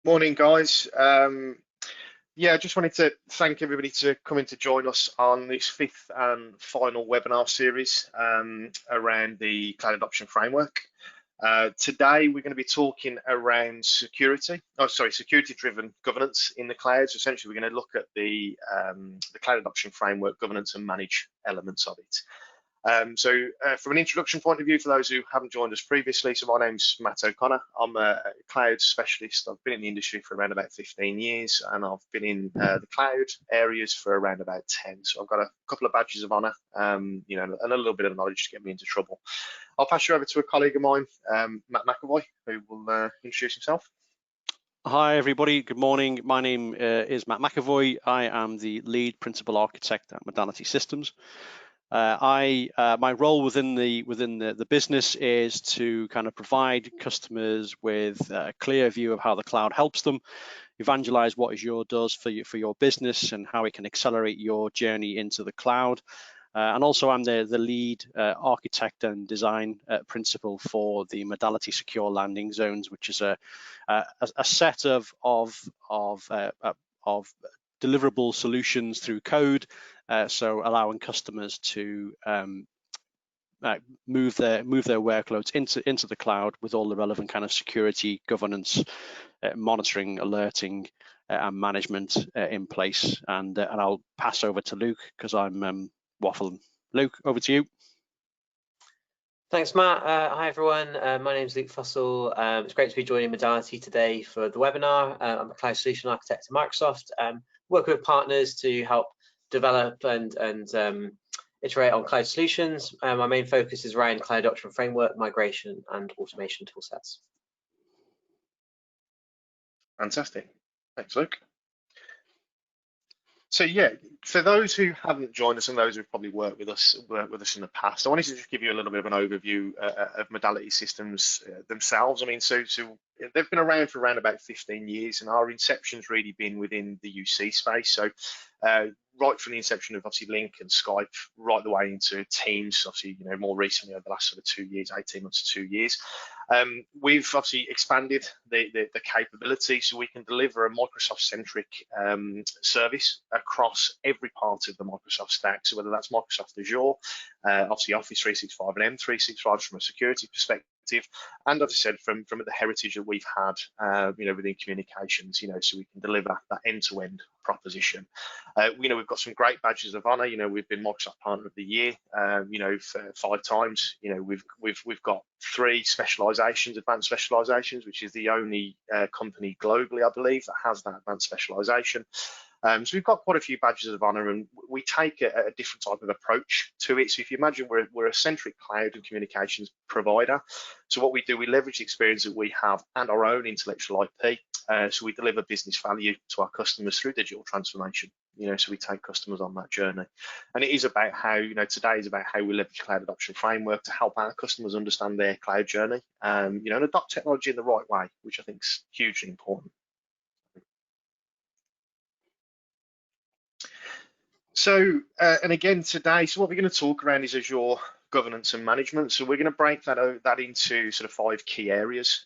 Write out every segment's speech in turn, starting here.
Morning, guys. Yeah, I just wanted to thank everybody to coming to join us on this fifth and final webinar series around the cloud adoption framework. Today, we're going to be talking around security-driven governance in the cloud. So essentially, we're going to look at the cloud adoption framework governance and manage elements of it. From an introduction point of view, for those who haven't joined us previously, so my name's Matt O'Connor. I'm a cloud specialist. I've been in the industry for around about 15 years, and I've been in the cloud areas for around about 10. So I've got a couple of badges of honour, and a little bit of knowledge to get me into trouble. I'll pass you over to a colleague of mine, Matt McAvoy, who will introduce himself. Hi everybody, good morning. My name is Matt McAvoy. I am the lead principal architect at Modality Systems. My role within the business is to kind of provide customers with a clear view of how the cloud helps them, evangelize what Azure does for your business and how it can accelerate your journey into the cloud. And also I'm the lead architect and design principal for the Modality Secure Landing Zones, which is a set of deliverable solutions through code, so allowing customers to move their workloads into the cloud with all the relevant kind of security, governance, monitoring, alerting, and management in place. And I'll pass over to Luke because I'm waffling. Luke, over to you. Thanks, Matt. Hi, everyone. My name is Luke Fussell. It's great to be joining Modality today for the webinar. I'm a cloud solution architect at Microsoft. Working with partners to help develop and iterate on cloud solutions. My main focus is around cloud adoption framework, migration, and automation toolsets. Fantastic. Thanks, Luke. So yeah, for those who haven't joined us and those who've probably worked with us in the past, I wanted to just give you a little bit of an overview of Modality Systems themselves. I mean, so they've been around for around about 15 years, and our inception's really been within the UC space. So right from the inception of obviously Link and Skype, right the way into Teams, obviously, more recently over the last sort of 2 years, 18 months to 2 years. We've obviously expanded the capability so we can deliver a Microsoft-centric service across every part of the Microsoft stack. So whether that's Microsoft Azure, obviously Office 365 and M365 from a security perspective, and as I said, from the heritage that we've had, within communications, so we can deliver that end-to-end proposition. We've got some great badges of honor. We've been Microsoft Partner of the Year, for 5 times. We've got 3 specializations, advanced specializations, which is the only company globally, I believe, that has that advanced specialization. So we've got quite a few badges of honor, and we take a different type of approach to it. So if you imagine we're a centric cloud and communications provider. So what we do, we leverage the experience that we have and our own intellectual IP. So we deliver business value to our customers through digital transformation. So we take customers on that journey. And it is about how, today is about how we leverage cloud adoption framework to help our customers understand their cloud journey, and adopt technology in the right way, which I think is hugely important. So, and again today, so what we're going to talk around is Azure governance and management. So we're going to break that into sort of 5 key areas.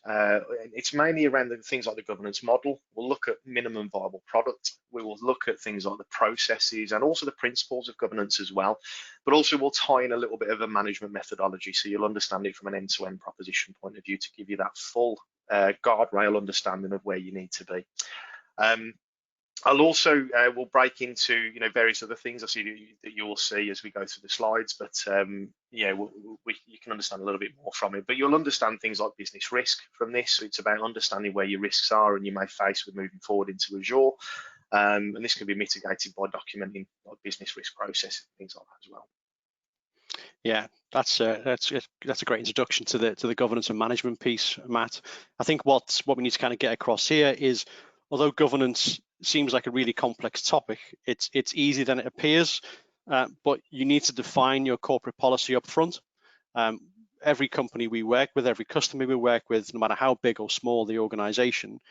It's mainly around the things like the governance model. We'll look at minimum viable product. We will look at things like the processes and also the principles of governance as well. But also we'll tie in a little bit of a management methodology, so you'll understand it from an end-to-end proposition point of view to give you that full guardrail understanding of where you need to be. I'll also we'll break into various other things I see that you will see as we go through the slides, but you can understand a little bit more from it. But you'll understand things like business risk from this. So it's about understanding where your risks are and you may face with moving forward into Azure, and this can be mitigated by documenting like business risk process and things like that as well. Yeah, that's a great introduction to the governance and management piece, Matt. I think what we need to kind of get across here is, although governance seems like a really complex topic, it's easier than it appears, but you need to define your corporate policy up front. Every company we work with, every customer we work with, no matter how big or small the organization,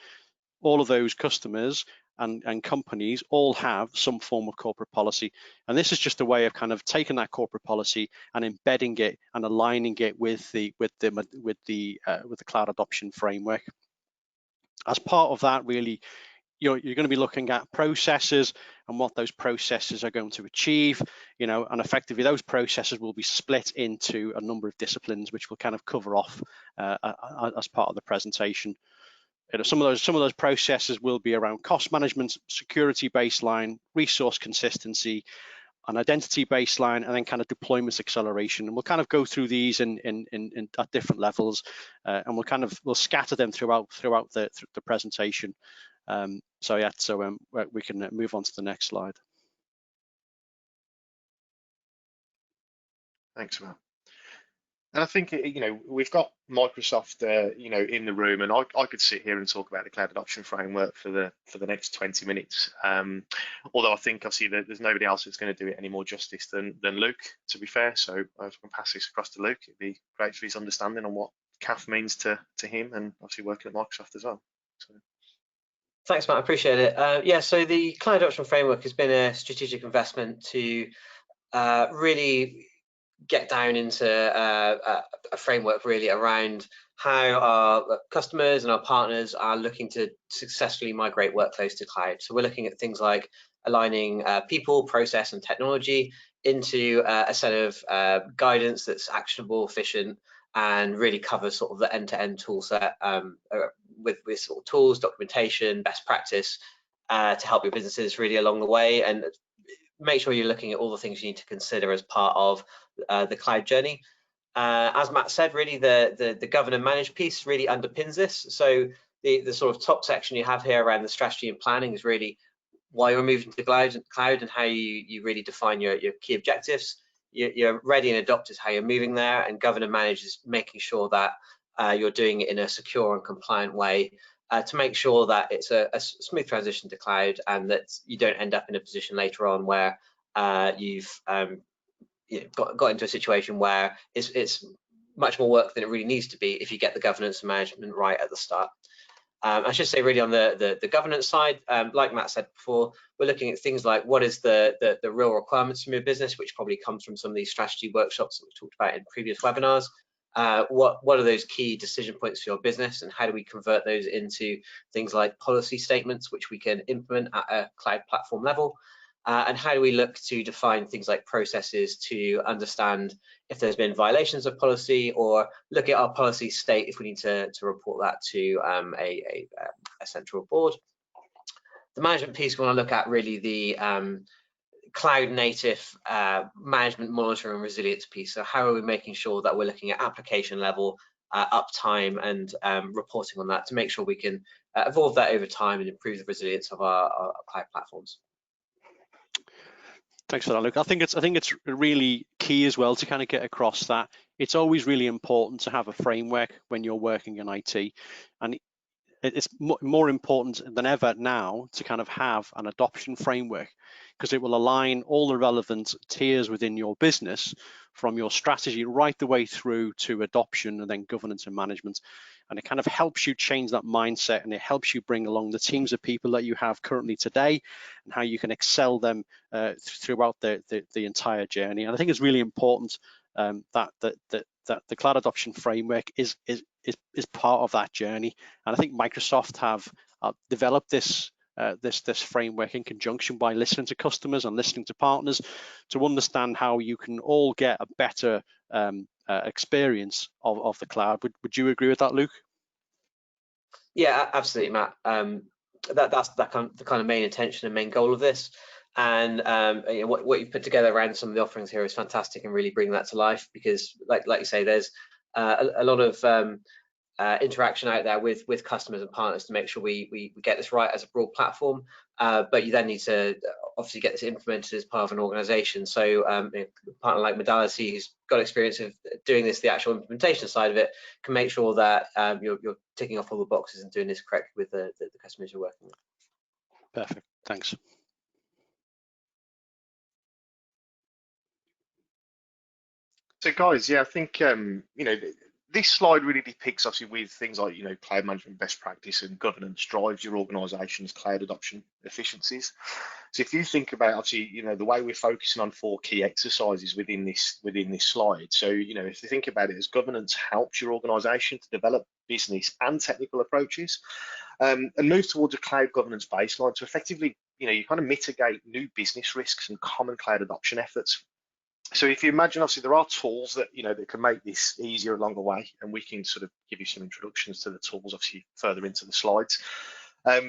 all of those customers and companies all have some form of corporate policy. And this is just a way of kind of taking that corporate policy and embedding it and aligning it with the cloud adoption framework. As part of that, really, you're going to be looking at processes and what those processes are going to achieve, and effectively those processes will be split into a number of disciplines, which we'll kind of cover off as part of the presentation. Some of those processes will be around cost management, security baseline, resource consistency, an identity baseline, and then kind of deployment acceleration. And we'll kind of go through these at different levels, and we'll scatter them throughout the presentation. We can move on to the next slide. Thanks, Matt. And I think, we've got Microsoft, in the room, and I could sit here and talk about the cloud adoption framework for the next 20 minutes. Although I think obviously there's nobody else that's going to do it any more justice than Luke, to be fair. So I can pass this across to Luke. It'd be great for his understanding on what CAF means to him, and obviously working at Microsoft as well. So. Thanks, Matt. I appreciate it. So the cloud adoption framework has been a strategic investment to really get down into a framework really around how our customers and our partners are looking to successfully migrate workloads to cloud. So we're looking at things like aligning people, process, and technology into a set of guidance that's actionable, efficient, and really covers sort of the end-to-end tool set with sort of tools, documentation, best practice to help your businesses really along the way, and make sure you're looking at all the things you need to consider as part of the cloud journey. As Matt said, really the govern and manage piece really underpins this. So the sort of top section you have here around the strategy and planning is really why you're moving to the cloud and how you really define your key objectives. Your ready and adopt is how you're moving there, and govern and manage is making sure that you're doing it in a secure and compliant way to make sure that it's a smooth transition to cloud, and that you don't end up in a position later on where you've got into a situation where it's much more work than it really needs to be if you get the governance and management right at the start. I should say really on the governance side, like Matt said before, we're looking at things like what is the real requirements from your business, which probably comes from some of these strategy workshops that we've talked about in previous webinars. What are those key decision points for your business, and how do we convert those into things like policy statements, which we can implement at a cloud platform level? And how do we look to define things like processes to understand if there's been violations of policy, or look at our policy state if we need to report that to a central board. The management piece, we want to look at really the cloud native management, monitoring, and resilience piece. So how are we making sure that we're looking at application level uptime and reporting on that to make sure we can evolve that over time and improve the resilience of our cloud platforms. Thanks for that, Luke. I think it's really key as well to kind of get across that it's always really important to have a framework when you're working in IT, and it's more important than ever now to kind of have an adoption framework, because it will align all the relevant tiers within your business, from your strategy right the way through to adoption and then governance and management. And it kind of helps you change that mindset, and it helps you bring along the teams of people that you have currently today and how you can excel them throughout the entire journey. And I think it's really important that the cloud adoption framework is part of that journey. And I think Microsoft have developed this framework in conjunction by listening to customers and listening to partners to understand how you can all get a better experience of the cloud. Would you agree with that, Luke? Yeah, absolutely, Matt. That's the kind of main intention and main goal of this. And what you've put together around some of the offerings here is fantastic, and really bring that to life, because like you say, there's a lot of interaction out there with customers and partners to make sure we get this right as a broad platform, but you then need to obviously get this implemented as part of an organization. So a partner like Modality, who's got experience of doing this, the actual implementation side of it, can make sure that you're ticking off all the boxes and doing this correctly with the customers you're working with. Perfect, thanks. So guys, yeah, I think this slide really depicts, obviously, with things like cloud management best practice and governance drives your organization's cloud adoption efficiencies. So if you think about, obviously, the way we're focusing on 4 key exercises within this slide. So if you think about it, as governance helps your organization to develop business and technical approaches and move towards a cloud governance baseline to effectively, you kind of mitigate new business risks and common cloud adoption efforts. So if you imagine, obviously there are tools that that can make this easier along the way, and we can sort of give you some introductions to the tools, obviously further into the slides. But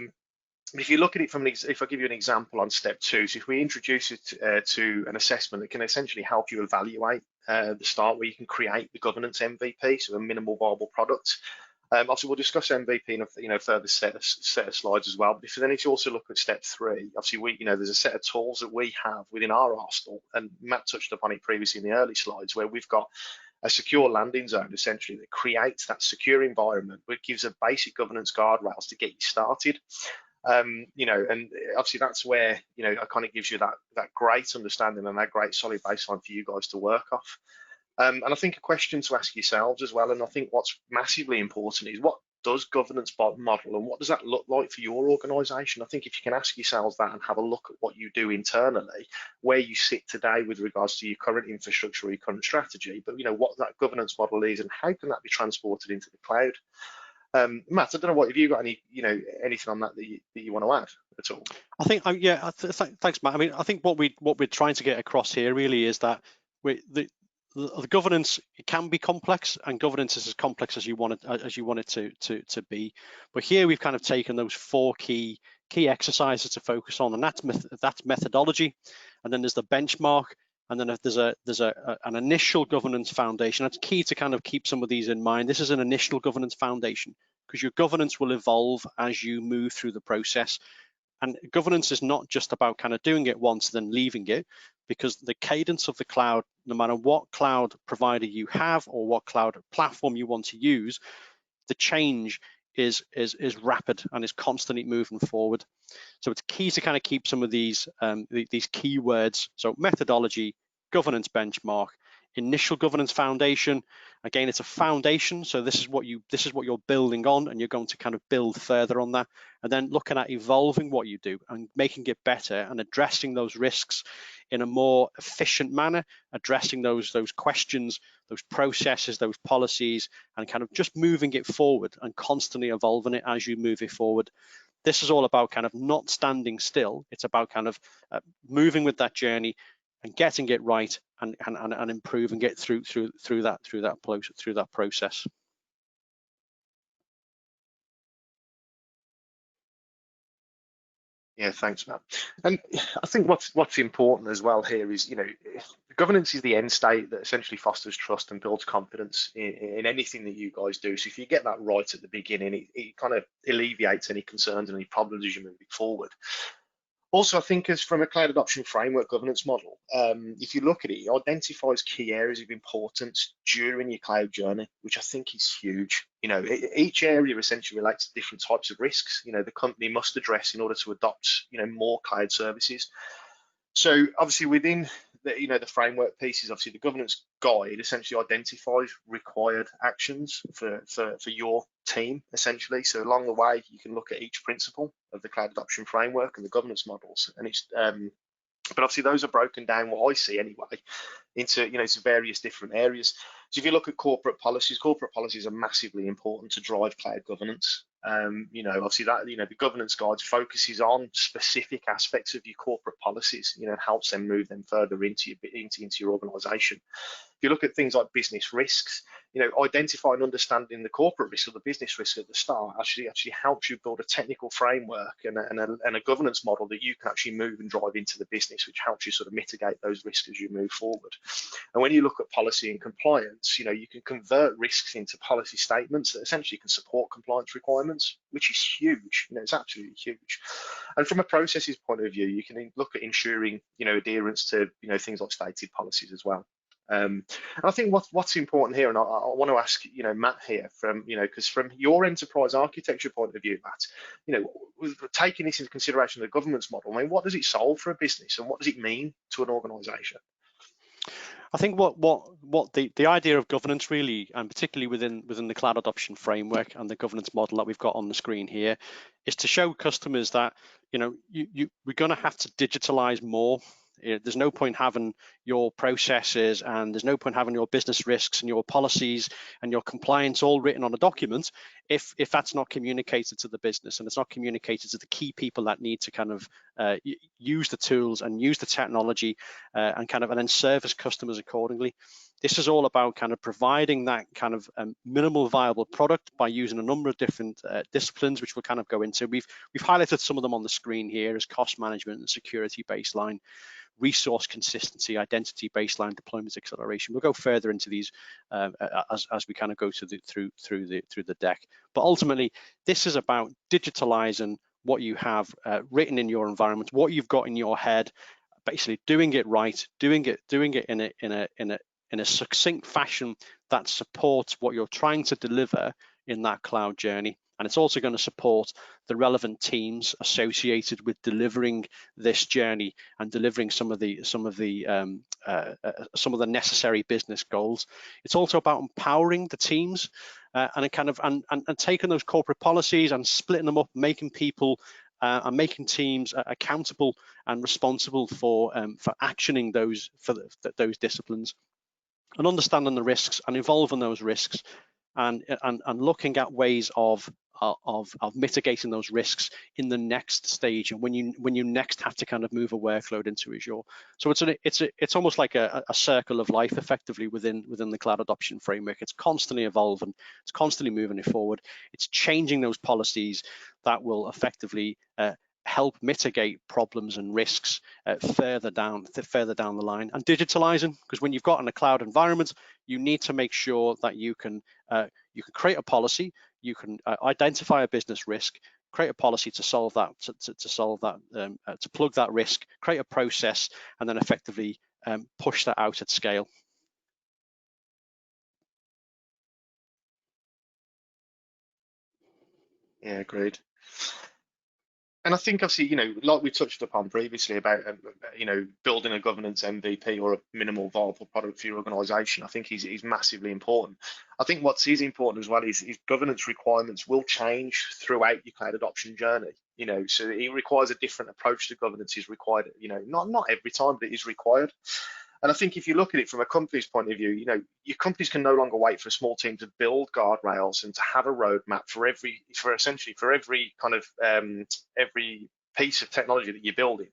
if you look at it if I give you an example on step 2, so if we introduce it to an assessment that can essentially help you evaluate the start, where you can create the governance MVP, so a minimal viable product. Obviously, we'll discuss MVP in a further set of slides as well. But if you also look at step 3, obviously there's a set of tools that we have within our arsenal, and Matt touched upon it previously in the early slides, where we've got a secure landing zone essentially that creates that secure environment, which gives a basic governance guardrails to get you started. And obviously that's where it kind of gives you that great understanding and that great solid baseline for you guys to work off. And I think a question to ask yourselves as well, and I think what's massively important is, what does governance model and what does that look like for your organization? I think if you can ask yourselves that and have a look at what you do internally, where you sit today with regards to your current infrastructure or your current strategy, but what that governance model is and how can that be transported into the cloud. Matt, I don't know, what have you got anything on that you want to add at all? I think thanks, Matt. I mean, I think what we're trying to get across here really is that the governance, it can be complex, and governance is as complex as you want it to be. But here we've kind of taken those 4 key exercises to focus on, and that's methodology, and then there's the benchmark, and then if there's an initial governance foundation. That's key to kind of keep some of these in mind. This is an initial governance foundation, because your governance will evolve as you move through the process. And governance is not just about kind of doing it once then leaving it, because the cadence of the cloud, no matter what cloud provider you have or what cloud platform you want to use, the change is rapid and is constantly moving forward. So it's key to kind of keep some of these keywords. So methodology, governance benchmark, initial governance foundation. Again, it's a foundation, so this is what you're building on, and you're going to kind of build further on that, and then looking at evolving what you do and making it better and addressing those risks in a more efficient manner, addressing those questions, those processes, those policies, and kind of just moving it forward and constantly evolving it as you move it forward. This is all about kind of not standing still. It's about kind of moving with that journey and getting it right and improving it through that process. Yeah, thanks, Matt. And I think what's important as well here is, governance is the end state that essentially fosters trust and builds confidence in anything that you guys do. So if you get that right at the beginning, it kind of alleviates any concerns and any problems as you move forward. Also, I think as from a cloud adoption framework governance model, if you look at it, it identifies key areas of importance during your cloud journey, which I think is huge. Each area essentially relates to different types of risks, the company must address in order to adopt, more cloud services. So obviously within the framework pieces, obviously the governance guide essentially identifies required actions for your team essentially. So along the way, you can look at each principle of the cloud adoption framework and the governance models, and it's but obviously those are broken down, what I see anyway, into to various different areas. So if you look at corporate policies are massively important to drive cloud governance. Obviously that the governance guide focuses on specific aspects of your corporate policies, helps them move them further into your organization. If you look at things like business risks, identifying and understanding the corporate risk or the business risk at the start actually helps you build a technical framework and a governance model that you can actually move and drive into the business, which helps you sort of mitigate those risks as you move forward. And when you look at policy and compliance, you can convert risks into policy statements that essentially can support compliance requirements, which is huge. It's absolutely huge. And from a processes point of view, you can look at ensuring adherence to things like stated policies as well. And I think what's important here, and I want to ask Matt here because from your enterprise architecture point of view, Matt, taking this into consideration, the governance model, I mean, what does it solve for a business, and what does it mean to an organization? I think what the idea of governance really, and particularly within the cloud adoption framework and the governance model that we've got on the screen here, is to show customers that we're going to have to digitalize more. There's no point having your processes, and there's no point having your business risks and your policies and your compliance all written on a document if that's not communicated to the business and it's not communicated to the key people that need to kind of use the tools and use the technology and then service customers accordingly. This is all about kind of providing that kind of minimal viable product by using a number of different disciplines, which we'll kind of go into. We've highlighted some of them on the screen here as cost management and security baseline, resource consistency, identity baseline, deployment acceleration. We'll go further into these as we kind of go through the deck. But ultimately, this is about digitalizing what you have written in your environment, what you've got in your head, basically doing it right, doing it in a succinct fashion that supports what you're trying to deliver in that cloud journey. And it's also going to support the relevant teams associated with delivering this journey and delivering some of the necessary business goals. It's also about empowering the teams and taking those corporate policies and splitting them up, making people and making teams accountable and responsible for actioning those disciplines, and understanding the risks and involving those risks, and looking at ways of mitigating those risks in the next stage, and when you next have to kind of move a workload into Azure. So it's almost like a circle of life effectively within the cloud adoption framework. It's constantly evolving, it's constantly moving it forward, it's changing those policies that will effectively help mitigate problems and risks further down the line, and digitalizing, because when you've got in a cloud environment, you need to make sure that you can create a policy, you can identify a business risk, create a policy to solve that, to plug that risk, create a process, and then effectively push that out at scale. Yeah, agreed. And I think obviously, like we touched upon previously about, building a governance MVP or a minimal viable product for your organization, I think is massively important. I think what's important as well is governance requirements will change throughout your cloud adoption journey. So it requires a different approach to governance is required, not every time, but it is required. And I think if you look at it from a company's point of view, your companies can no longer wait for a small team to build guardrails and to have a roadmap for every kind of every piece of technology that you're building,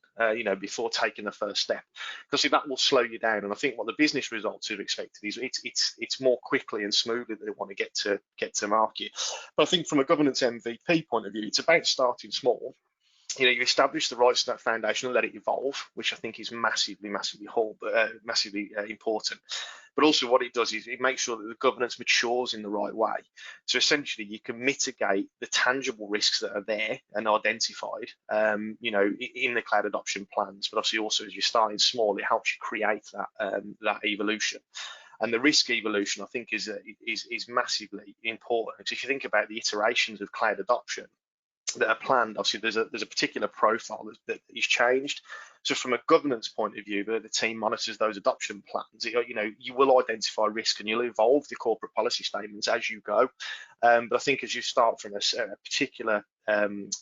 before taking the first step, because that will slow you down. And I think what the business results are expected is it's more quickly and smoothly that they want to get to market. But I think from a governance MVP point of view, it's about starting small. You establish the right foundation and let it evolve, which I think is massively important. But also what it does is it makes sure that the governance matures in the right way. So essentially you can mitigate the tangible risks that are there and identified, in the cloud adoption plans. But obviously also as you're starting small, it helps you create that evolution. And the risk evolution, I think, is massively important. Because if you think about the iterations of cloud adoption that are planned, obviously there's a particular profile that is changed. So from a governance point of view, the team monitors those adoption plans. You will identify risk and you'll evolve the corporate policy statements as you go. But I think as you start from a particular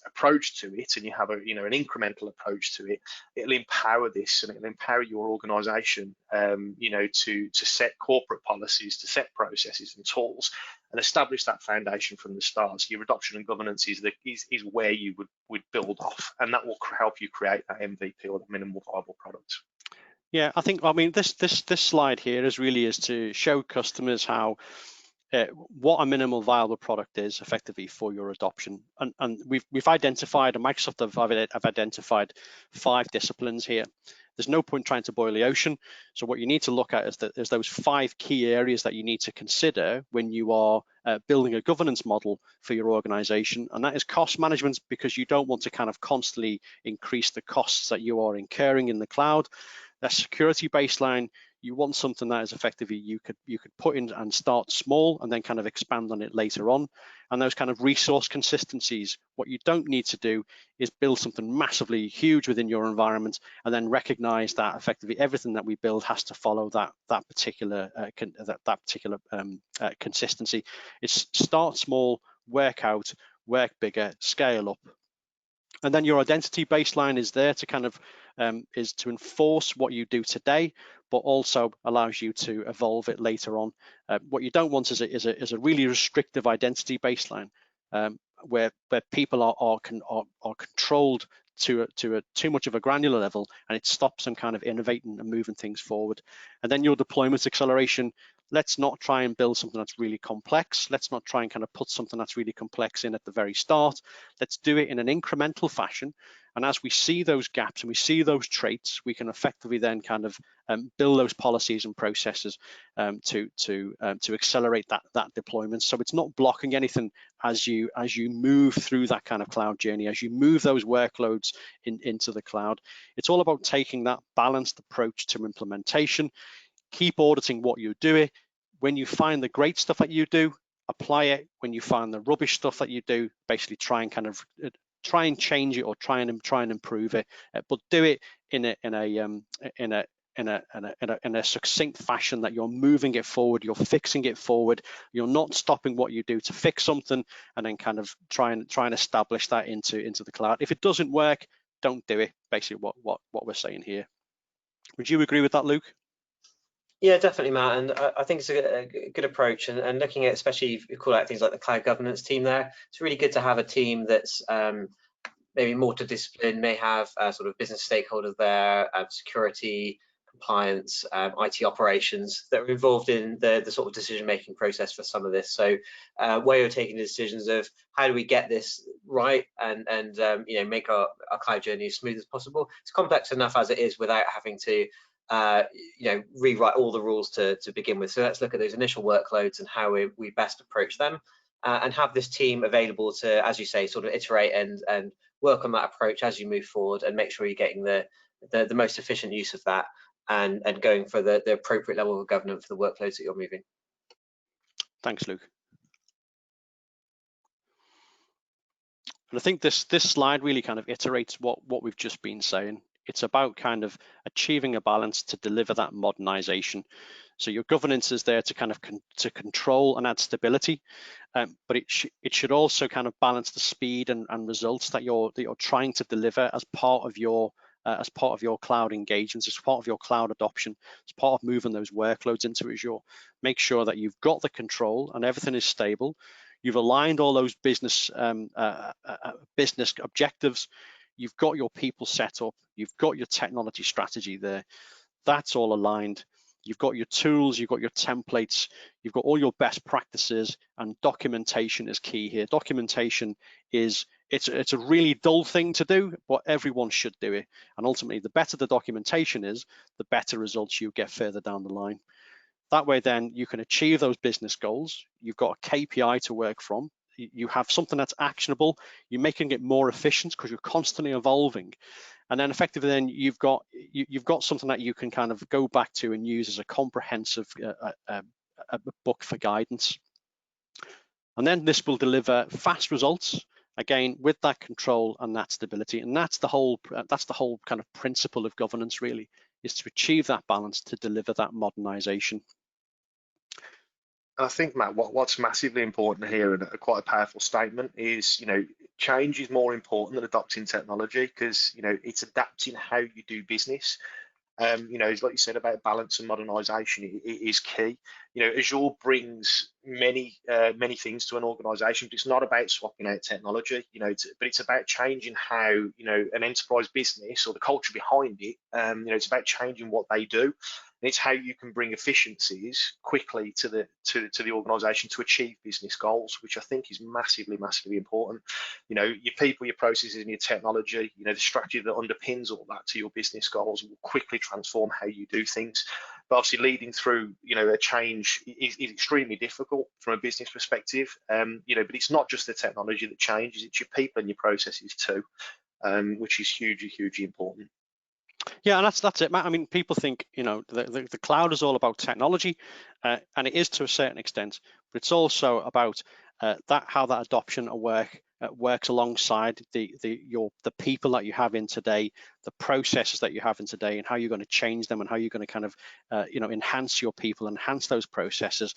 approach to it, and you have an incremental approach to it, it'll empower this, and it'll empower your organization, to set corporate policies, to set processes and tools, and establish that foundation from the start. So your adoption and governance is where you would build off, and that will help you create that MVP or the minimal viable product. Yeah, I mean this slide here is to show customers how what a minimal viable product is effectively for your adoption. And we've identified, and Microsoft have identified 5 disciplines here. There's no point trying to boil the ocean. So what you need to look at is those 5 key areas that you need to consider when you are building a governance model for your organization. And that is cost management, because you don't want to kind of constantly increase the costs that you are incurring in the cloud. That security baseline, you want something that is effectively you could put in and start small and then kind of expand on it later on. And those kind of resource consistencies, what you don't need to do is build something massively huge within your environment and then recognize that effectively everything that we build has to follow that particular consistency. It's start small, work out, work bigger, scale up. And then your identity baseline is there to kind of is to enforce what you do today, but also allows you to evolve it later on. What you don't want is a really restrictive identity baseline, where people are controlled to too much of a granular level, and it stops them kind of innovating and moving things forward. And then your deployment acceleration, let's not try and build something that's really complex. Let's not try and kind of put something that's really complex in at the very start. Let's do it in an incremental fashion. And as we see those gaps and we see those traits, we can effectively then kind of build those policies and processes to accelerate that deployment. So it's not blocking anything as you move through that kind of cloud journey, as you move those workloads into the cloud. It's all about taking that balanced approach to implementation. Keep auditing what you're doing. When you find the great stuff that you do, apply it. When you find the rubbish stuff that you do, basically try and kind of try and change it or try and improve it, but do it in a succinct fashion that you're moving it forward, you're fixing it forward, you're not stopping what you do to fix something and then kind of try and establish that into the cloud. If it doesn't work, don't do it. Basically, what we're saying here. Would you agree with that, Luke? Yeah, definitely, Matt, and I think it's a good approach. And looking at, especially if you call out things like the cloud governance team there, it's really good to have a team that's maybe multidisciplined, may have sort of business stakeholders there, security, compliance, IT operations that are involved in the sort of decision-making process for some of this. So where you're taking the decisions of how do we get this right and you know, make our cloud journey as smooth as possible. It's complex enough as it is without having to you know, rewrite all the rules to begin with. So let's look at those initial workloads and how we best approach them, and have this team available to, as you say, sort of iterate and work on that approach as you move forward, and make sure you're getting the most efficient use of that, and going for the appropriate level of governance for the workloads that you're moving. Thanks, Luke. And I think this slide really kind of iterates what we've just been saying. It's about kind of achieving a balance to deliver that modernization. So your governance is there to kind of to control and add stability, but it should also kind of balance the speed and results that you're trying to deliver as part of your cloud engagements, as part of your cloud adoption, as part of moving those workloads into Azure. Make sure that you've got the control and everything is stable. You've aligned all those business objectives. You've got your people set up. You've got your technology strategy there. That's all aligned. You've got your tools, you've got your templates, you've got all your best practices, and documentation is key here. Documentation is, it's a really dull thing to do, but everyone should do it. And ultimately, the better the documentation is, the better results you get further down the line. That way, then you can achieve those business goals. You've got a KPI to work from. You have something that's actionable. You're making it more efficient because you're constantly evolving. And then effectively, then you've got something that you can kind of go back to and use as a comprehensive book for guidance. And then this will deliver fast results, again, with that control and that stability. And that's the whole kind of principle of governance, really, is to achieve that balance to deliver that modernization. I think, Matt, what's massively important here, and quite a powerful statement, is, you know, change is more important than adopting technology, because, you know, it's adapting how you do business. You know, like you said about balance and modernization, it is key. You know, Azure brings many things to an organization, but it's not about swapping out technology, you know, but it's about changing how, you know, an enterprise business or the culture behind it, you know, it's about changing what they do. And it's how you can bring efficiencies quickly to the organization to achieve business goals, which I think is massively important. You know, your people, your processes, and your technology, you know, the strategy that underpins all that to your business goals will quickly transform how you do things. But obviously, leading through, you know, a change is extremely difficult from a business perspective. You know, but it's not just the technology that changes; it's your people and your processes too, which is hugely important. Yeah, and that's it, Matt. I mean, people think, you know, the cloud is all about technology, and it is to a certain extent, but it's also about how that adoption works alongside the people that you have in today, the processes that you have in today, and how you're going to change them, and how you're going to kind of you know, enhance your people, enhance those processes,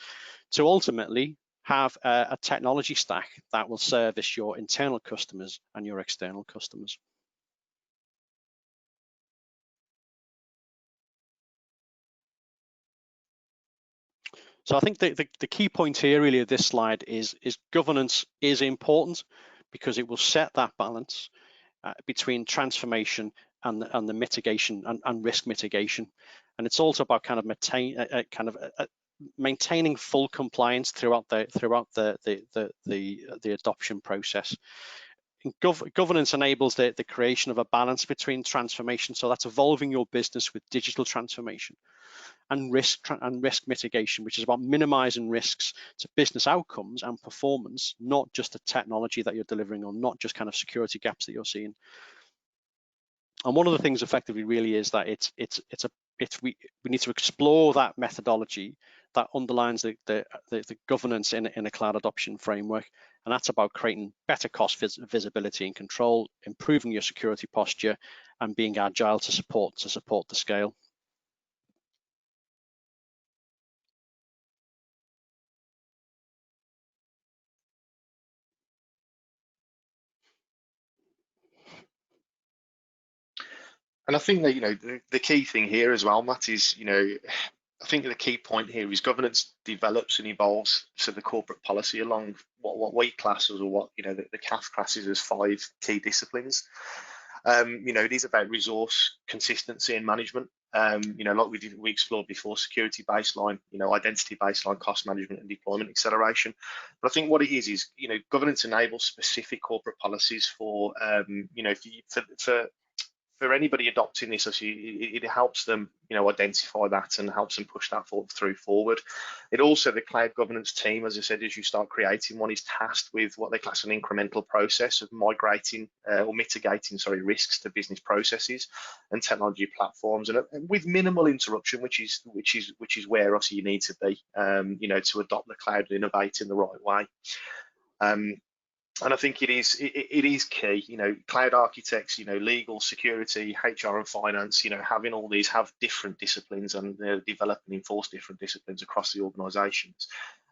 to ultimately have a technology stack that will service your internal customers and your external customers. So I think the key point here really of this slide is governance is important because it will set that balance between transformation and the mitigation and risk mitigation, and it's also about kind of maintaining full compliance throughout the adoption process. Governance enables the creation of a balance between transformation, so that's evolving your business with digital transformation, and risk mitigation, which is about minimizing risks to business outcomes and performance, not just the technology that you're delivering on, not just kind of security gaps that you're seeing. And one of the things effectively really is that we need to explore that methodology that underlines the governance in a cloud adoption framework, and that's about creating better cost visibility and control, improving your security posture, and being agile to support the scale. And I think that the key thing here as well, Matt, is I think the key point here is governance develops and evolves so the corporate policy along what we class as, or what the CAF classes as 5 key disciplines. It is about resource consistency and management. Like we explored before, security baseline, identity baseline, cost management and deployment acceleration. But I think what it is governance enables specific corporate policies for for anybody adopting this. It helps them identify that and helps them push that forward. It also, the cloud governance team, as I said, as you start creating one, is tasked with what they class an incremental process of migrating or mitigating risks to business processes and technology platforms, and with minimal interruption, which is where also you need to be to adopt the cloud and innovate in the right way. And I think it is key, cloud architects, legal, security, HR and finance, having all these have different disciplines, and they're develop and enforce different disciplines across the organizations.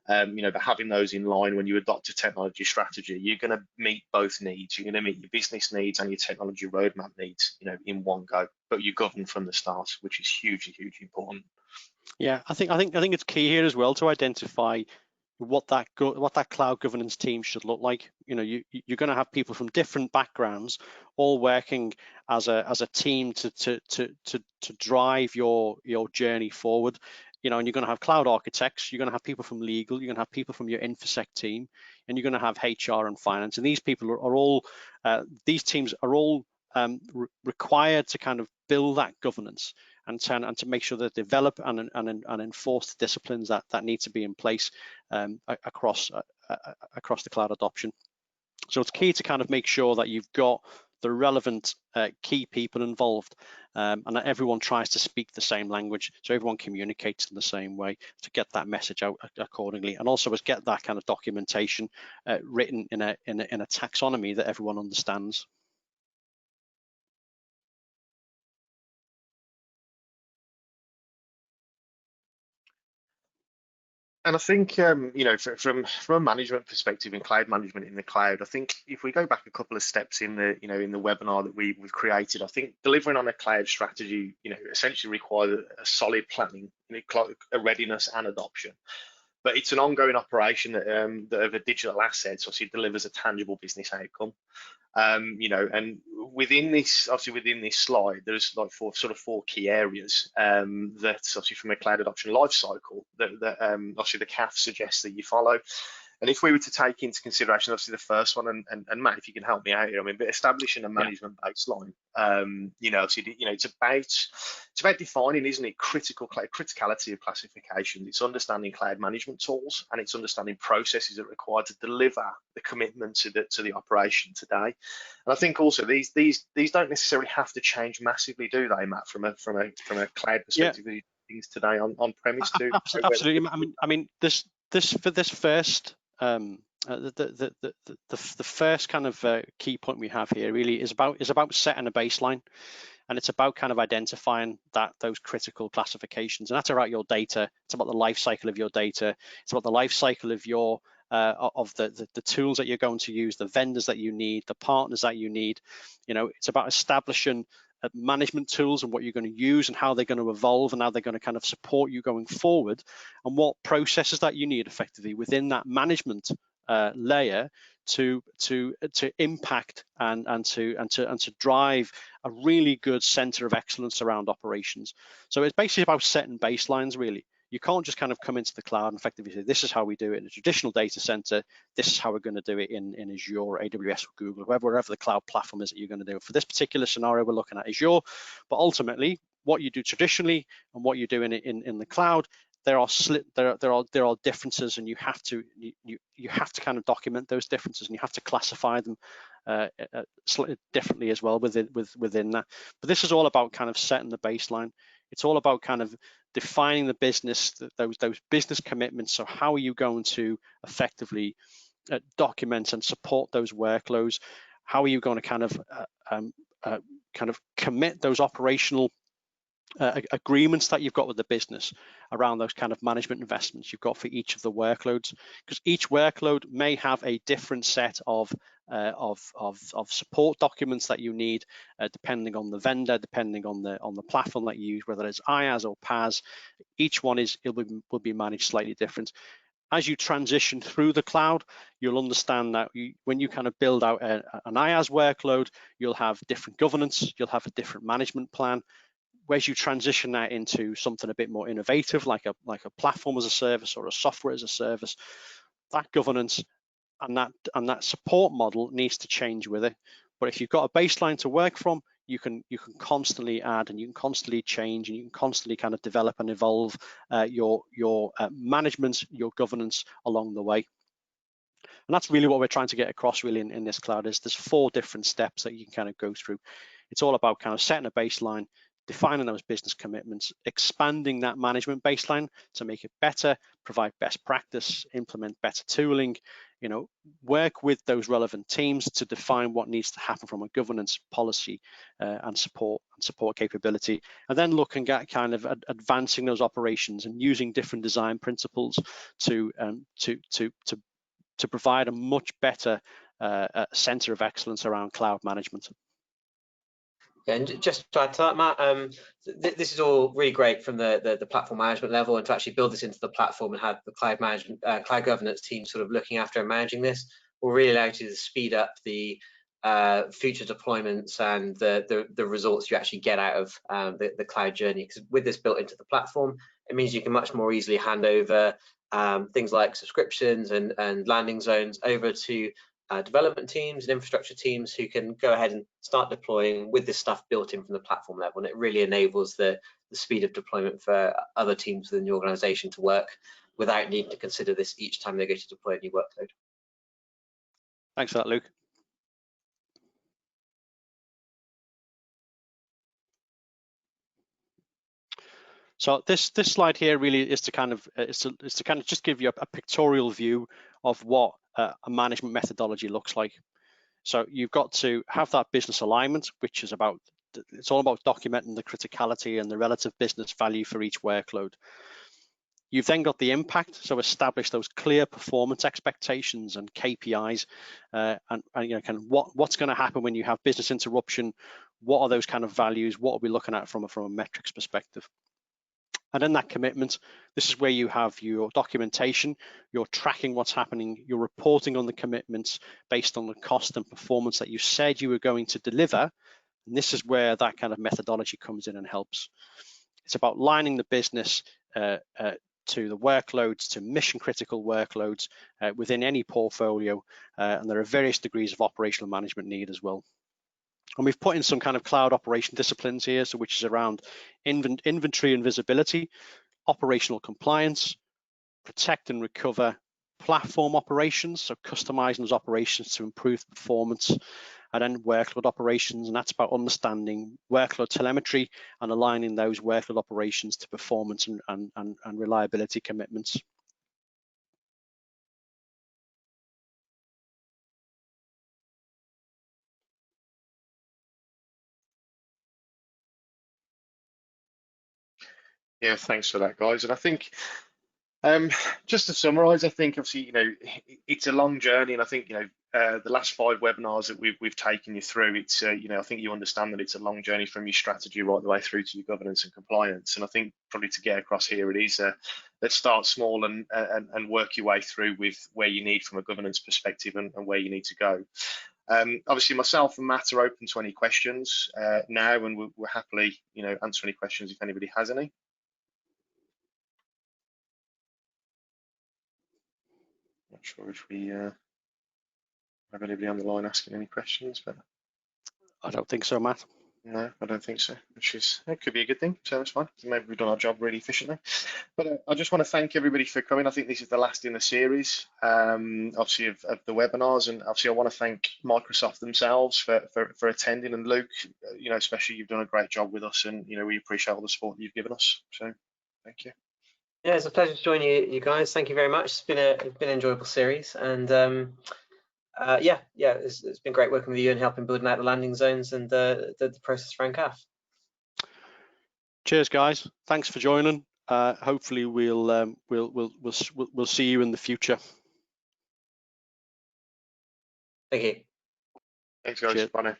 But having those in line when you adopt a technology strategy, you're going to meet both needs. You're going to meet your business needs and your technology roadmap needs, in one go, but you govern from the start, which is hugely important. Yeah, I think it's key here as well to identify what that cloud governance team should look like. You're going to have people from different backgrounds all working as a team to drive your journey forward. And you're going to have cloud architects, you're going to have people from legal, you're going to have people from your infosec team, and you're going to have HR and finance. And these people are all these teams are all required to kind of build that governance and to make sure that they develop and enforce the disciplines that need to be in place across the cloud adoption. So it's key to kind of make sure that you've got the relevant key people involved, and that everyone tries to speak the same language, so everyone communicates in the same way to get that message out accordingly, and also get that kind of documentation written in a taxonomy that everyone understands. And I think, from a management perspective in cloud management in the cloud, I think if we go back a couple of steps in the, in the webinar that we've created, I think delivering on a cloud strategy, essentially requires a solid planning, a readiness and adoption. But it's an ongoing operation that of a digital asset, so it delivers a tangible business outcome. And within this slide, there's like four key areas that obviously from a cloud adoption life cycle that obviously the CAF suggests that you follow. And if we were to take into consideration, obviously the first one, and Matt, if you can help me out here, but establishing a management baseline, it's about defining, isn't it, criticality of classification. It's understanding cloud management tools, and it's understanding processes that are required to deliver the commitment to the operation today. And I think also these don't necessarily have to change massively, do they, Matt? From a cloud perspective, yeah. Things today on premise too. Absolutely. I mean this for this first. The first kind of key point we have here really is about setting a baseline, and it's about kind of identifying those critical classifications, and that's about your data. It's about the life cycle of your data. It's about the life cycle of your of the tools that you're going to use, the vendors that you need, the partners that you need. It's about establishing management tools and what you're going to use and how they're going to evolve and how they're going to kind of support you going forward, and what processes that you need effectively within that management layer to impact and to drive a really good center of excellence around operations. So it's basically about setting baselines, really. You can't just kind of come into the cloud and effectively say, this is how we do it in a traditional data center, this is how we're going to do it in Azure, or AWS, or Google, wherever the cloud platform is that you're going to do it. For this particular scenario, we're looking at Azure, but ultimately what you do traditionally and what you do in the cloud, there are differences, and you have to kind of document those differences, and you have to classify them slightly differently as well within that. But this is all about kind of setting the baseline. It's all about kind of defining the business, those business commitments. So how are you going to effectively document and support those workloads? How are you going to kind of commit those operational agreements that you've got with the business around those kind of management investments you've got for each of the workloads? Because each workload may have a different set of support documents that you need, depending on the vendor, depending on the platform that you use, whether it's IaaS or PaaS. Each one will be managed slightly different. As you transition through the cloud, you'll understand that when you kind of build out an IaaS workload, you'll have different governance, you'll have a different management plan. Whereas you transition that into something a bit more innovative, like a platform as a service or a software as a service, that governance and that support model needs to change with it. But if you've got a baseline to work from, you can constantly add, and you can constantly change, and you can constantly kind of develop and evolve your management, your governance along the way. And that's really what we're trying to get across really in this cloud. Is there's 4 different steps that you can kind of go through. It's all about kind of setting a baseline, defining those business commitments, expanding that management baseline to make it better, provide best practice, implement better tooling, work with those relevant teams to define what needs to happen from a governance policy and support capability, and then looking at kind of advancing those operations and using different design principles to provide a much better center of excellence around cloud management. Yeah, and just to add to that, Matt, this is all really great from the platform management level, and to actually build this into the platform and have the cloud management, cloud governance team sort of looking after and managing this will really allow you to speed up the future deployments and the results you actually get out of the cloud journey. Because with this built into the platform, it means you can much more easily hand over things like subscriptions and landing zones over to development teams and infrastructure teams who can go ahead and start deploying with this stuff built in from the platform level, and it really enables the speed of deployment for other teams within the organization to work without needing to consider this each time they go to deploy a new workload. Thanks for that, Luke. So this slide here really is to kind of just give you a pictorial view of what a management methodology looks like. So you've got to have that business alignment, which is it's all about documenting the criticality and the relative business value for each workload. You've then got the impact, so establish those clear performance expectations and KPIs, and kind of what's going to happen when you have business interruption. What are those kind of values? What are we looking at from a metrics perspective? And then that commitment, this is where you have your documentation, you're tracking what's happening, you're reporting on the commitments based on the cost and performance that you said you were going to deliver. And this is where that kind of methodology comes in and helps. It's about lining the business to the workloads, to mission critical workloads within any portfolio. And there are various degrees of operational management need as well. And we've put in some kind of cloud operation disciplines here, so which is around inventory and visibility, operational compliance, protect and recover, platform operations, so customizing those operations to improve performance, and then workload operations, and that's about understanding workload telemetry and aligning those workload operations to performance and reliability commitments. Yeah, thanks for that, guys. And I think just to summarize, I think obviously, it's a long journey, and I think, the last 5 webinars that we've taken you through, it's you know, I think you understand that it's a long journey from your strategy right the way through to your governance and compliance. And I think probably to get across here, it is let's start small and work your way through with where you need from a governance perspective and where you need to go. Obviously, myself and Matt are open to any questions now, and we'll happily, you know, answer any questions if anybody has any. Not sure if we have anybody on the line asking any questions, but I don't think so, Matt. no, I don't think so, which is, it could be a good thing, so that's fine. Maybe we've done our job really efficiently. But I just want to thank everybody for coming. I think this is the last in the series, obviously, of the webinars, and obviously I want to thank Microsoft themselves for attending, and Luke, you know, especially, you've done a great job with us, and, you know, we appreciate all the support that you've given us, so thank you. Yeah, it's a pleasure to join you guys. Thank you very much. It's been an enjoyable series, and yeah, it's been great working with you and helping building out the landing zones and the process for CAF. Cheers, guys. Thanks for joining. Hopefully, we'll see you in the future. Thank you. Thanks, guys. Cheers. Bye now.